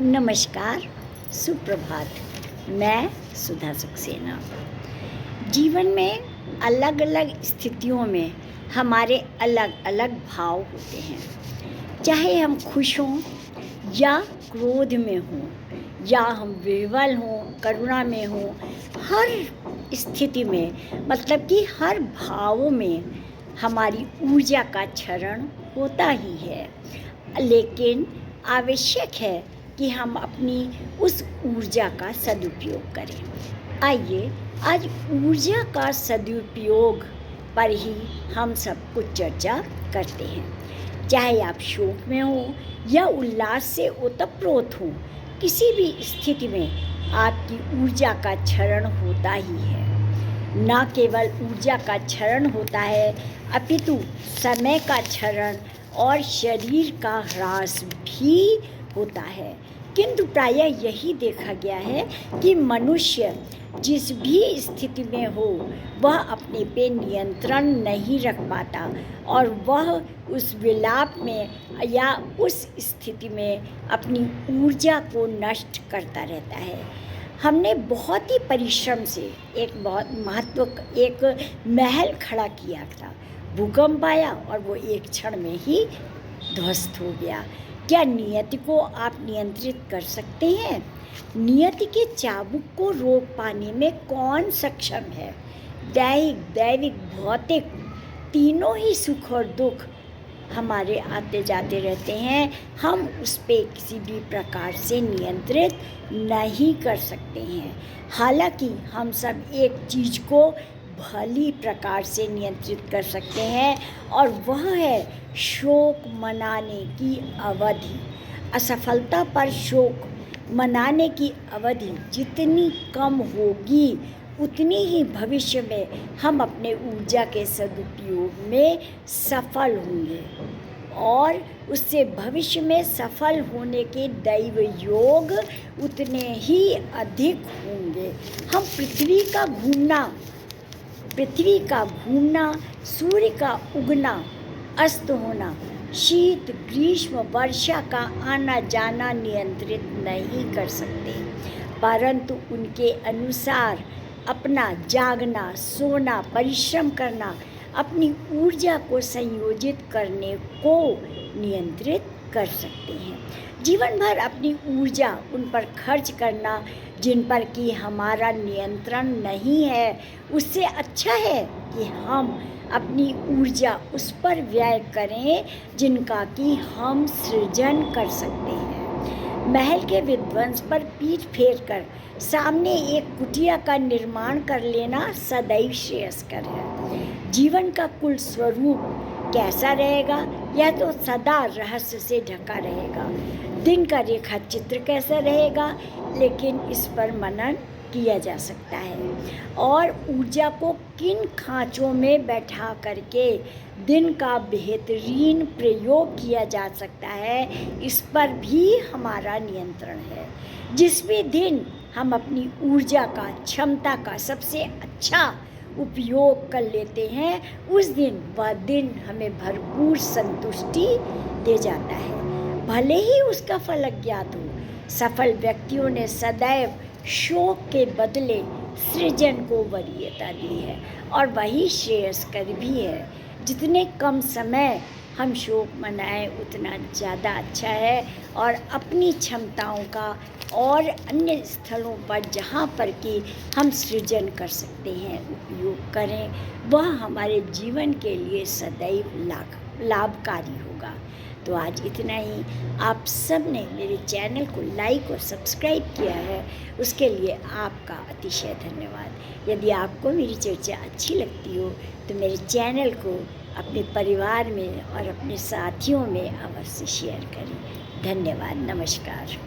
नमस्कार, सुप्रभात। मैं सुधा सक्सेना। जीवन में अलग अलग स्थितियों में हमारे अलग अलग भाव होते हैं। चाहे हम खुश हों या क्रोध में हों, या हम विह्वल हों, करुणा में हों, हर स्थिति में मतलब कि हर भाव में हमारी ऊर्जा का क्षरण होता ही है। लेकिन आवश्यक है कि हम अपनी उस ऊर्जा का सदुपयोग करें। आइए आज ऊर्जा का सदुपयोग पर ही हम सब कुछ चर्चा करते हैं। चाहे आप शोक में हो या उल्लास से ओतप्रोत हो, किसी भी स्थिति में आपकी ऊर्जा का क्षरण होता ही है। न केवल ऊर्जा का क्षरण होता है, अपितु समय का क्षरण और शरीर का ह्रास भी होता है। किंतु प्रायः यही देखा गया है कि मनुष्य जिस भी स्थिति में हो वह अपने पे नियंत्रण नहीं रख पाता और वह उस विलाप में या उस स्थिति में अपनी ऊर्जा को नष्ट करता रहता है। हमने बहुत ही परिश्रम से एक महल खड़ा किया था। भूकंप आया और वो एक क्षण में ही ध्वस्त हो गया। क्या नियति को आप नियंत्रित कर सकते हैं? नियति के चाबुक को रोक पाने में कौन सक्षम है? दैविक, भौतिक, तीनों ही सुख और दुख हमारे आते जाते रहते हैं। हम उस पे किसी भी प्रकार से नियंत्रित नहीं कर सकते हैं। हालांकि हम सब एक चीज़ को भली प्रकार से नियंत्रित कर सकते हैं और वह है शोक मनाने की अवधि। असफलता पर शोक मनाने की अवधि जितनी कम होगी उतनी ही भविष्य में हम अपने ऊर्जा के सदुपयोग में सफल होंगे और उससे भविष्य में सफल होने के दैव योग उतने ही अधिक होंगे। हम पृथ्वी का घूमना, सूर्य का उगना, अस्त होना, शीत, ग्रीष्म, वर्षा का आना जाना नियंत्रित नहीं कर सकते, परंतु उनके अनुसार अपना जागना, सोना, परिश्रम करना, अपनी ऊर्जा को संयोजित करने को नियंत्रित कर सकते हैं। जीवन भर अपनी ऊर्जा उन पर खर्च करना जिन पर कि हमारा नियंत्रण नहीं है, उससे अच्छा है कि हम अपनी ऊर्जा उस पर व्यय करें जिनका कि हम सृजन कर सकते हैं। महल के विध्वंस पर पीठ फेर कर सामने एक कुटिया का निर्माण कर लेना सदैव श्रेयस्कर है। जीवन का कुल स्वरूप कैसा रहेगा यह तो सदा रहस्य से ढका रहेगा। दिन का रेखा चित्र कैसा रहेगा, लेकिन इस पर मनन किया जा सकता है और ऊर्जा को किन खांचों में बैठा करके दिन का बेहतरीन प्रयोग किया जा सकता है, इस पर भी हमारा नियंत्रण है। जिस भी दिन हम अपनी ऊर्जा का, क्षमता का सबसे अच्छा उपयोग कर लेते हैं, उस दिन वह दिन हमें भरपूर संतुष्टि दे जाता है, भले ही उसका फल अज्ञात हो। सफल व्यक्तियों ने सदैव शोक के बदले सृजन को वरीयता दी है और वही श्रेयस्कर भी है। जितने कम समय हम शोक मनाएं उतना ज़्यादा अच्छा है और अपनी क्षमताओं का और अन्य स्थलों पर जहाँ पर कि हम सृजन कर सकते हैं उपयोग करें, वह हमारे जीवन के लिए सदैव लाभकारी होगा। तो आज इतना ही। आप सब ने मेरे चैनल को लाइक और सब्सक्राइब किया है, उसके लिए आपका अतिशय धन्यवाद। यदि आपको मेरी चर्चा अच्छी लगती हो तो मेरे चैनल को अपने परिवार में और अपने साथियों में अवश्य शेयर करें। धन्यवाद। नमस्कार।